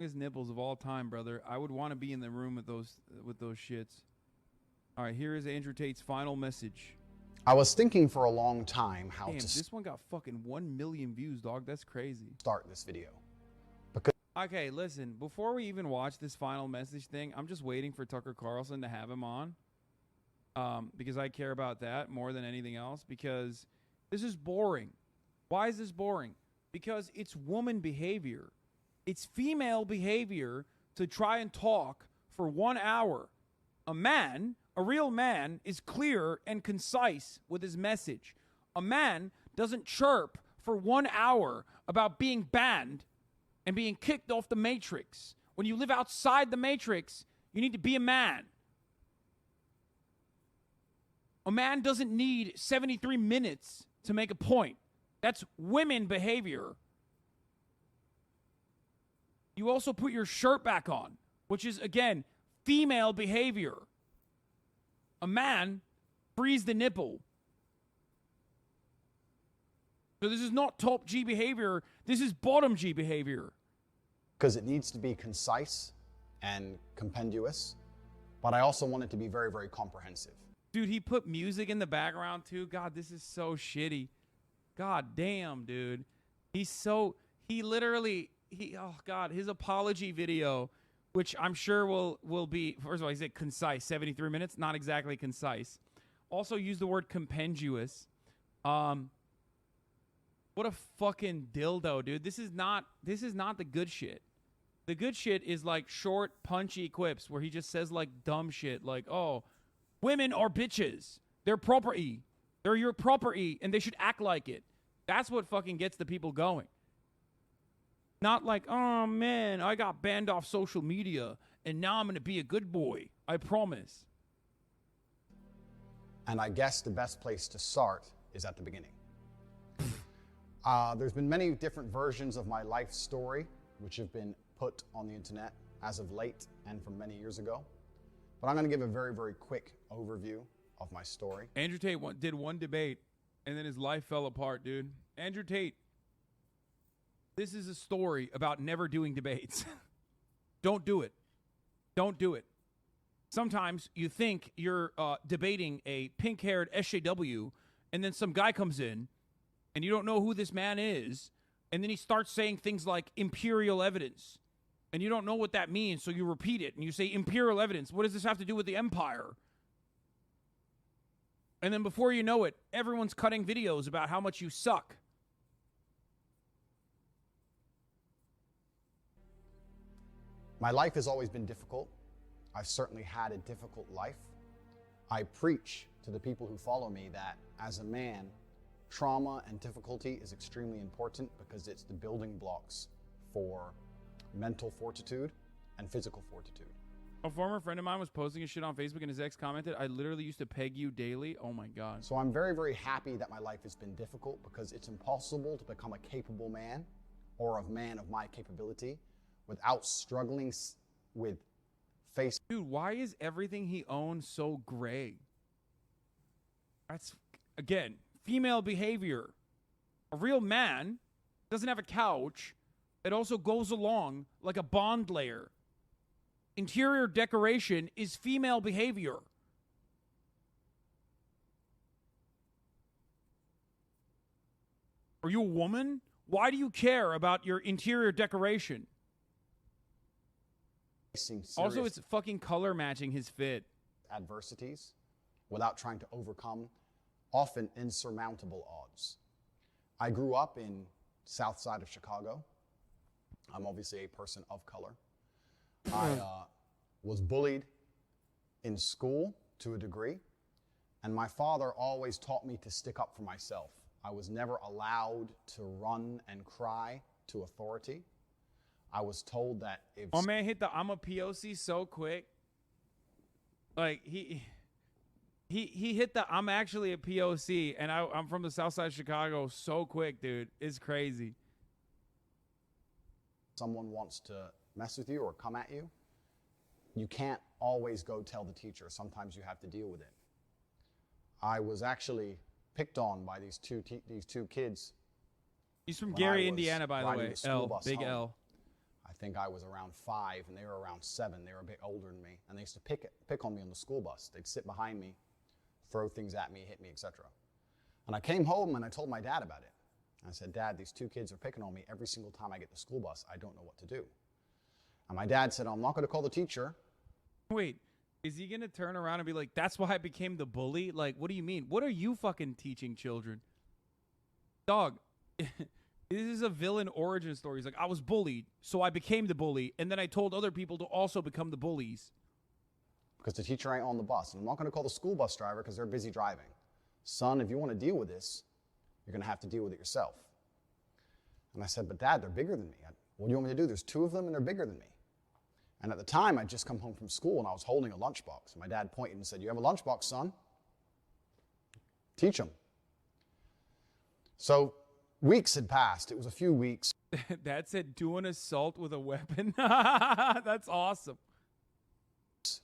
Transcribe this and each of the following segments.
His nipples of all time, brother. I would want to be in the room with those shits. All right, here is Andrew Tate's final message. I was thinking for a long time how to this one got fucking 1 million views, dog. That's crazy. Start this video. Okay, listen, before we even watch this final message thing, I'm just waiting for Tucker Carlson to have him on. Because I care about that more than anything else, because this is boring. Why is this boring? Because it's woman behavior. It's female behavior to try and talk for 1 hour. A man, a real man, is clear and concise with his message. A man doesn't chirp for 1 hour about being banned and being kicked off the Matrix. When you live outside the Matrix, you need to be a man. A man doesn't need 73 minutes to make a point. That's women behavior. You also put your shirt back on, which is, again, female behavior. A man frees the nipple. So this is not top G behavior. This is bottom G behavior. Because it needs to be concise and compendious, but I also want it to be very, very comprehensive. Dude, he put music in the background too. God, this is so shitty. God damn, dude. Oh God, his apology video, which I'm sure will be, first of all, he said concise, 73 minutes, not exactly concise. Also use the word compendious. What a fucking dildo, dude. This is not the good shit. The good shit is like short, punchy quips where he just says like dumb shit like, oh, women are bitches. They're property. They're your property and they should act like it. That's what fucking gets the people going. Not like, oh man, I got banned off social media and now I'm going to be a good boy. I promise. And I guess the best place to start is at the beginning. There's been many different versions of my life story, which have been put on the internet as of late and from many years ago. But I'm going to give a very, very quick overview of my story. Andrew Tate did one debate, and then his life fell apart, dude. Andrew Tate, this is a story about never doing debates. Don't do it. Don't do it. Sometimes you think you're debating a pink-haired SJW, and then some guy comes in, and you don't know who this man is, and then he starts saying things like imperial evidence, and you don't know what that means, so you repeat it, and you say imperial evidence. What does this have to do with the empire? And then before you know it, everyone's cutting videos about how much you suck. My life has always been difficult. I've certainly had a difficult life. I preach to the people who follow me that as a man, trauma and difficulty is extremely important because it's the building blocks for mental fortitude and physical fortitude. A former friend of mine was posting his shit on Facebook and his ex commented, I literally used to peg you daily. Oh my God. So I'm very, very happy that my life has been difficult because it's impossible to become a capable man or a man of my capability without struggling with face. Dude, why is everything he owns so gray? That's, again, female behavior. A real man doesn't have a couch. It also goes along like a bond layer. Interior decoration is female behavior. Are you a woman? Why do you care about your interior decoration? Also, it's fucking color matching his fit. Adversities without trying to overcome often insurmountable odds. I grew up in South Side of Chicago. I'm obviously a person of color. I was bullied in school to a degree, and my father always taught me to stick up for myself. I was never allowed to run and cry to authority. I was told that if... Oh man, hit the I'm a POC so quick. Like, he hit the I'm actually a POC, and I'm from the South Side of Chicago so quick, dude. It's crazy. Someone wants to mess with you or come at you, you can't always go tell the teacher. Sometimes you have to deal with it. I was actually picked on by these two kids. He's from Gary, Indiana, by the way. L, big home. L. I think I was around 5 and they were around 7. They were a bit older than me, and they used to pick on me on the school bus. They'd sit behind me, throw things at me, hit me, etc. And I came home and I told my dad about it. I said, Dad, these 2 kids are picking on me every single time I get the school bus. I don't know what to do. And my dad said, I'm not going to call the teacher. Wait, is he going to turn around and be like, that's why I became the bully? Like, what do you mean? What are you fucking teaching children? Dog, this is a villain origin story. He's like, I was bullied, so I became the bully, and then I told other people to also become the bullies. Because the teacher ain't on the bus. And I'm not going to call the school bus driver because they're busy driving. Son, if you want to deal with this, you're going to have to deal with it yourself. And I said, but Dad, they're bigger than me. What do you want me to do? There's 2 of them and they're bigger than me. And at the time, I'd just come home from school and I was holding a lunchbox. And my dad pointed and said, you have a lunchbox, son? Teach them. So weeks had passed. It was a few weeks. Dad said, do an assault with a weapon. That's awesome.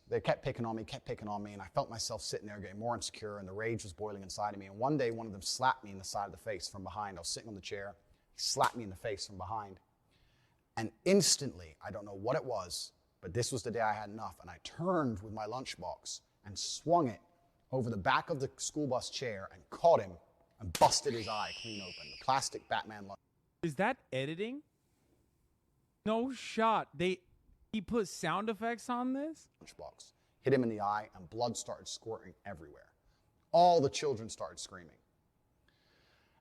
They kept picking on me, and I felt myself sitting there getting more insecure, and the rage was boiling inside of me. And one day, one of them slapped me in the side of the face from behind. I was sitting on the chair. He slapped me in the face from behind. And instantly, I don't know what it was, but this was the day I had enough, and I turned with my lunchbox and swung it over the back of the school bus chair and caught him and busted his eye clean open. The plastic Batman lunch. Is that editing? No shot. He put sound effects on this? Lunchbox. Hit him in the eye, and blood started squirting everywhere. All the children started screaming.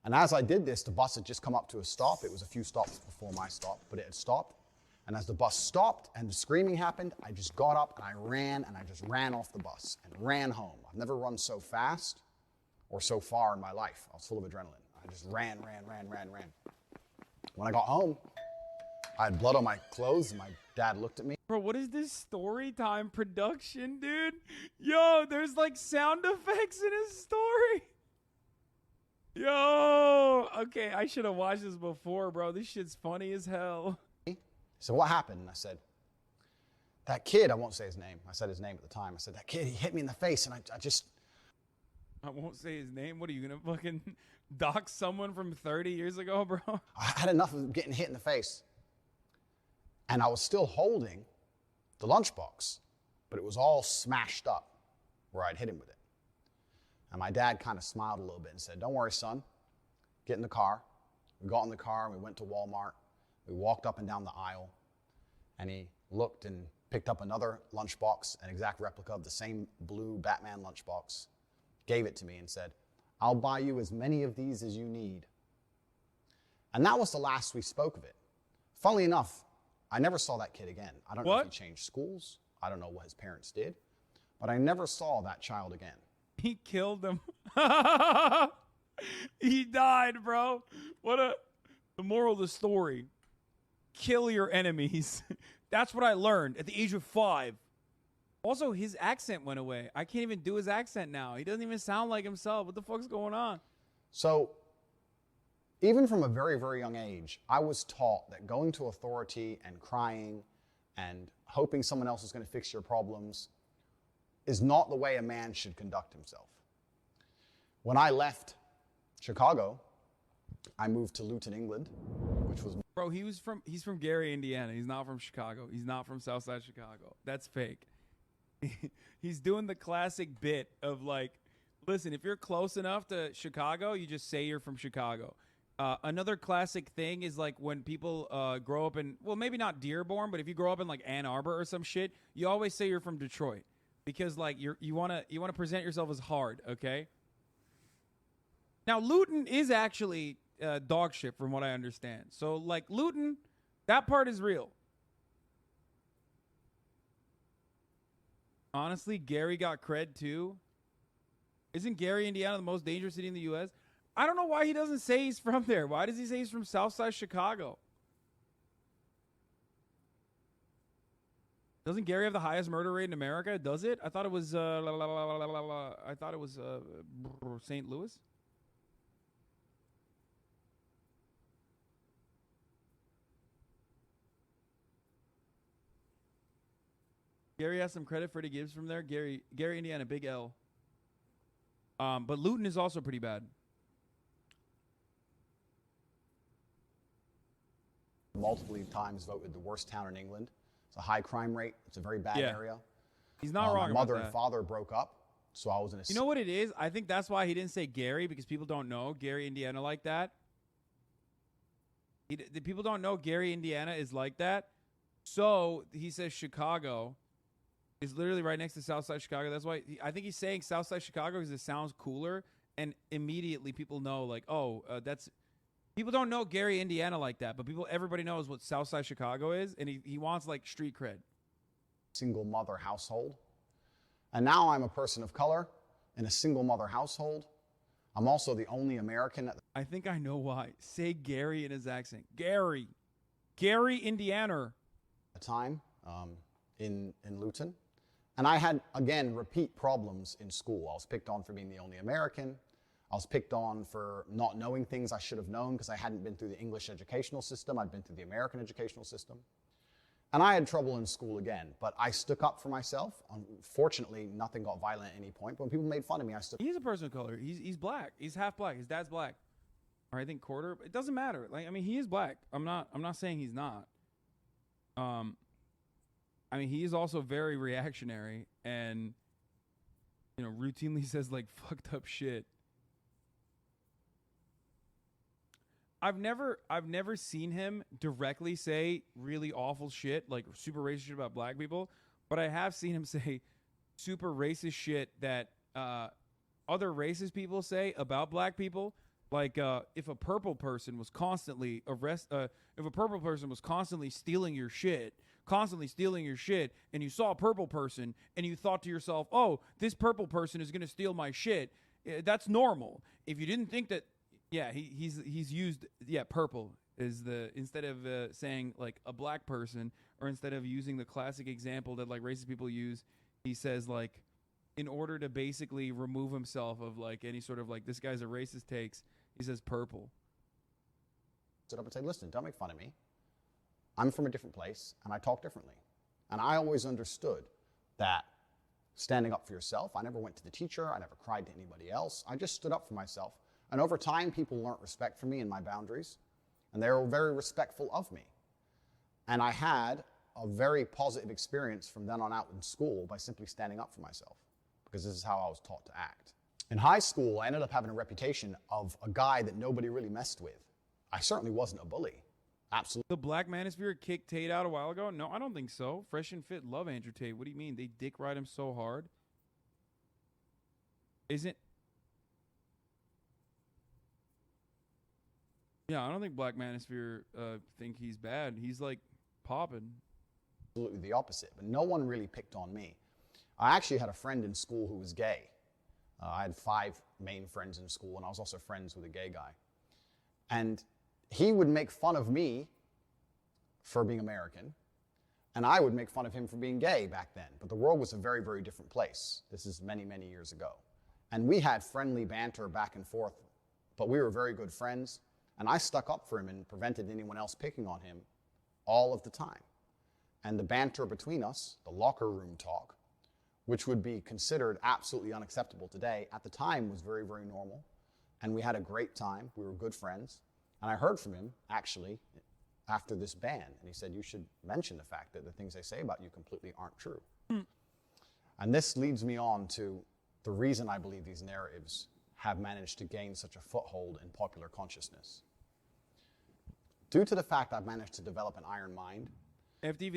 And as I did this, the bus had just come up to a stop. It was a few stops before my stop, but it had stopped. And as the bus stopped and the screaming happened, I just got up and I just ran off the bus and ran home. I've never run so fast or so far in my life. I was full of adrenaline. I just ran. When I got home, I had blood on my clothes, and my dad looked at me. Bro, what is this story time production, dude? Yo, there's like sound effects in his story. Yo, okay, I should have watched this before, bro. This shit's funny as hell. So what happened? And I said, that kid, I won't say his name. I said his name at the time. I said, that kid, he hit me in the face, and I won't say his name. What are you going to fucking dox someone from 30 years ago, bro? I had enough of getting hit in the face. And I was still holding the lunchbox, but it was all smashed up where I'd hit him with it. And my dad kind of smiled a little bit and said, don't worry, son. Get in the car. We got in the car and we went to Walmart. We walked up and down the aisle, and he looked and picked up another lunchbox, an exact replica of the same blue Batman lunchbox, gave it to me and said, I'll buy you as many of these as you need. And that was the last we spoke of it. Funnily enough, I never saw that kid again. I don't know if he changed schools. I don't know what his parents did, but I never saw that child again. He killed him. He died, bro. The moral of the story. Kill your enemies. That's what I learned at the age of 5. Also, his accent went away. I can't even do his accent now. He doesn't even sound like himself. What the fuck's going on? So, even from a very, very young age, I was taught that going to authority and crying and hoping someone else is going to fix your problems is not the way a man should conduct himself. When I left Chicago, I moved to Luton, England, which was... Bro, he's from Gary, Indiana. He's not from Chicago. He's not from Southside Chicago. That's fake. He's doing the classic bit of like, listen, if you're close enough to Chicago, you just say you're from Chicago. Another classic thing is like when people grow up in, well, maybe not Dearborn, but if you grow up in like Ann Arbor or some shit, you always say you're from Detroit because like you want to present yourself as hard, okay? Now Luton is actually dog shit from what I understand. So like Luton, that part is real. Honestly, Gary got cred too. Isn't Gary, Indiana the most dangerous city in the U.S.? I don't know why he doesn't say he's from there. Why does he say he's from Southside Chicago? Doesn't Gary have the highest murder rate in America? Does it? I thought it was St. Louis. Gary has some credit for the Gibbs from there. Gary, Indiana, big L. But Luton is also pretty bad. multiple times voted the worst town in England. It's a high crime rate. It's a very bad Yeah. area. He's not wrong My mother about and that. father broke up, so I was in a... You know what it is? I think that's why he didn't say Gary, because people don't know Gary, Indiana like that. The people don't know Gary, Indiana is like that. So he says Chicago is literally right next to Southside Chicago. That's why I think he's saying Southside Chicago because it sounds cooler. And immediately people know, like, oh, that's... People don't know Gary, Indiana like that, but everybody knows what Southside Chicago is, and he wants, like, street cred. Single mother household. And now I'm a person of color in a single mother household. I'm also the only American at I think I know why. Say Gary in his accent. Gary, Indiana. the time in Luton. And I had, again, repeat problems in school. I was picked on for being the only American. I was picked on for not knowing things I should have known because I hadn't been through the English educational system. I'd been through the American educational system. And I had trouble in school again, but I stuck up for myself. Unfortunately, nothing got violent at any point. But when people made fun of me, I stood... He's a person of color. He's black. He's half black. His dad's black. Or I think quarter. It doesn't matter. Like, I mean, he is black. I'm not saying he's not. I mean, he is also very reactionary and, you know, routinely says, like, fucked up shit. I've never seen him directly say really awful shit, like super racist shit about black people, but I have seen him say super racist shit that other racist people say about black people. Like if a purple person was constantly stealing your shit, and you saw a purple person and you thought to yourself, "Oh, this purple person is going to steal my shit," that's normal. If you didn't think that. Yeah, he's used, purple is the, instead of saying like a black person, or instead of using the classic example that like racist people use, he says like, in order to basically remove himself of like any sort of like this guy's a racist takes, he says purple. Stood up and say, listen, don't make fun of me. I'm from a different place and I talk differently. And I always understood that standing up for yourself, I never went to the teacher, I never cried to anybody else, I just stood up for myself. And over time, people learned respect for me and my boundaries, and they were very respectful of me. And I had a very positive experience from then on out in school by simply standing up for myself, because this is how I was taught to act. In high school, I ended up having a reputation of a guy that nobody really messed with. I certainly wasn't a bully. Absolutely. The Black Manosphere kicked Tate out a while ago? No, I don't think so. Fresh and Fit love Andrew Tate. What do you mean? They dick ride him so hard? Isn't... Yeah, I don't think Black Manosphere think he's bad. He's like popping. Absolutely the opposite, but no one really picked on me. I actually had a friend in school who was gay. I had 5 main friends in school, and I was also friends with a gay guy. And he would make fun of me for being American, and I would make fun of him for being gay back then. But the world was a very, very different place. This is many, many years ago. And we had friendly banter back and forth, but we were very good friends. And I stuck up for him and prevented anyone else picking on him all of the time. And the banter between us, the locker room talk, which would be considered absolutely unacceptable today, at the time was very, very normal. And we had a great time. We were good friends. And I heard from him, actually, after this ban. And he said, you should mention the fact that the things they say about you completely aren't true. And this leads me on to the reason I believe these narratives have managed to gain such a foothold in popular consciousness. Due to the fact I've managed to develop an iron mind. FD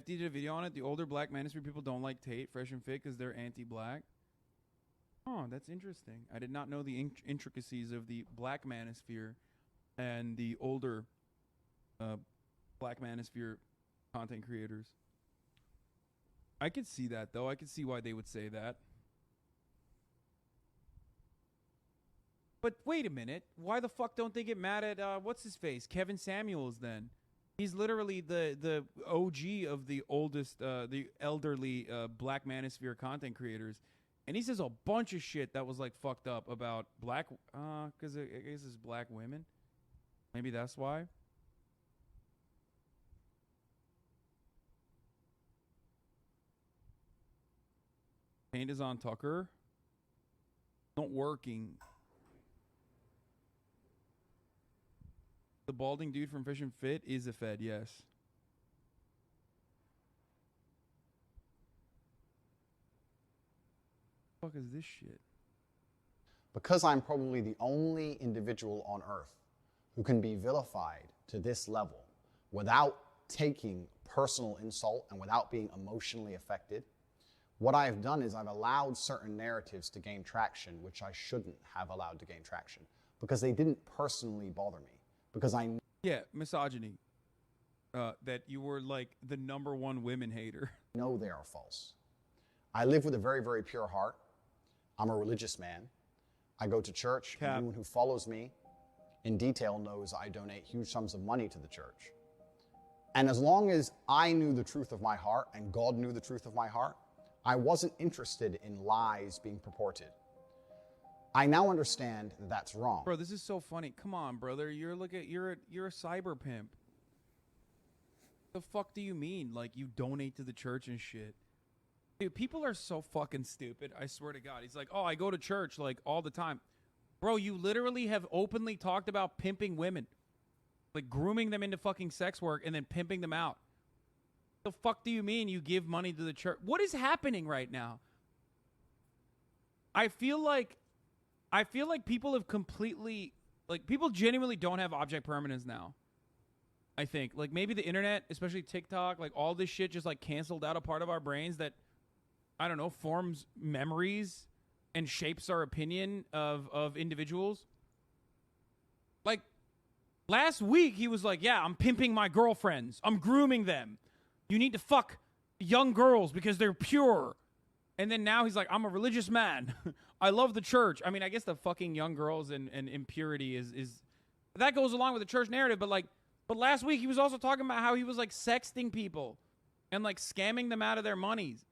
did a video on it. The older Black Manosphere people don't like Tate, Fresh and Fit, because they're anti-black. Oh, that's interesting. I did not know the intricacies of the Black Manosphere and the older Black Manosphere content creators. I could see that, though. I could see why they would say that. But wait a minute. Why the fuck don't they get mad at, what's his face? Kevin Samuels, then. He's literally the OG of the oldest, the elderly Black Manosphere content creators. And he says a bunch of shit that was, like, fucked up about black, because I guess it's black women. Maybe that's why. Paint is on Tucker. Not working. The balding dude from Fish and Fit is a Fed, yes. What the fuck is this shit? Because I'm probably the only individual on earth who can be vilified to this level without taking personal insult and without being emotionally affected, what I've done is I've allowed certain narratives to gain traction, which I shouldn't have allowed to gain traction, because they didn't personally bother me. Because yeah, misogyny. That you were like the #1 women hater. know they are false. I live with a very, very pure heart. I'm a religious man. I go to church. Cap. Anyone who follows me in detail knows I donate huge sums of money to the church. And as long as I knew the truth of my heart and God knew the truth of my heart, I wasn't interested in lies being purported. I now understand that that's wrong. Bro, this is so funny. Come on, brother. You're a cyber pimp. The fuck do you mean? Like, you donate to the church and shit? Dude, people are so fucking stupid. I swear to God. He's like, oh, I go to church like all the time. Bro, you literally have openly talked about pimping women. Like grooming them into fucking sex work and then pimping them out. The fuck do you mean you give money to the church? What is happening right now? I feel like people have completely, like, people genuinely don't have object permanence now. I think, like, maybe the internet, especially TikTok, like all this shit just like canceled out a part of our brains that, I don't know, forms memories and shapes our opinion of individuals. Like, last week he was like, yeah, I'm pimping my girlfriends. I'm grooming them. You need to fuck young girls because they're pure. And then now he's like, I'm a religious man. I love the church. I mean, I guess the fucking young girls and impurity is that goes along with the church narrative, but last week he was also talking about how he was like sexting people and like scamming them out of their monies.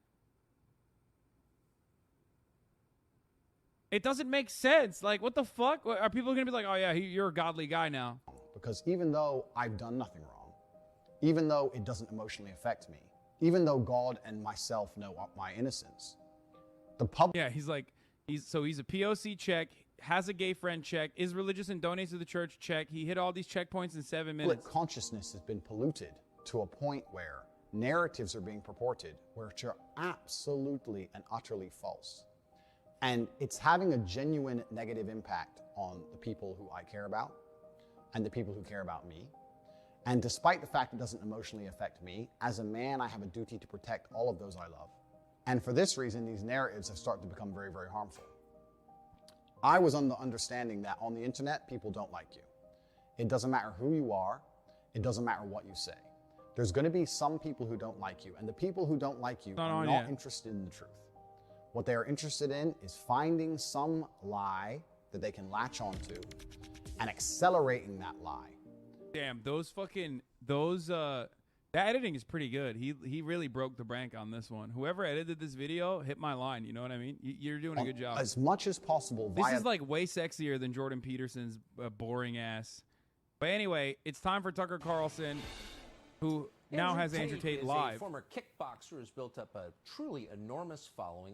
It doesn't make sense. Like, what the fuck? Are people going to be like, oh yeah, you're a godly guy now? Because even though I've done nothing wrong, even though it doesn't emotionally affect me, even though God and myself know my innocence, the public... Yeah, he's like, he's a POC check, has a gay friend check, is religious and donates to the church check. He hit all these checkpoints in 7 minutes. Public consciousness has been polluted to a point where narratives are being purported which are absolutely and utterly false. And it's having a genuine negative impact on the people who I care about and the people who care about me. And despite the fact it doesn't emotionally affect me, as a man, I have a duty to protect all of those I love. And for this reason, these narratives have started to become very, very harmful. I was under understanding that on the internet, people don't like you. It doesn't matter who you are. It doesn't matter what you say. There's going to be some people who don't like you, and the people who don't like you are not interested in the truth. What they are interested in is finding some lie that they can latch onto and accelerating that lie. Damn, that editing is pretty good. He really broke the bank on this one. Whoever edited this video hit my line. You know what I mean? You're doing a good job. As much as possible. This is like way sexier than Jordan Peterson's boring ass. But anyway, it's time for Tucker Carlson, who now has Andrew Tate live. A former kickboxer who's built up a truly enormous following.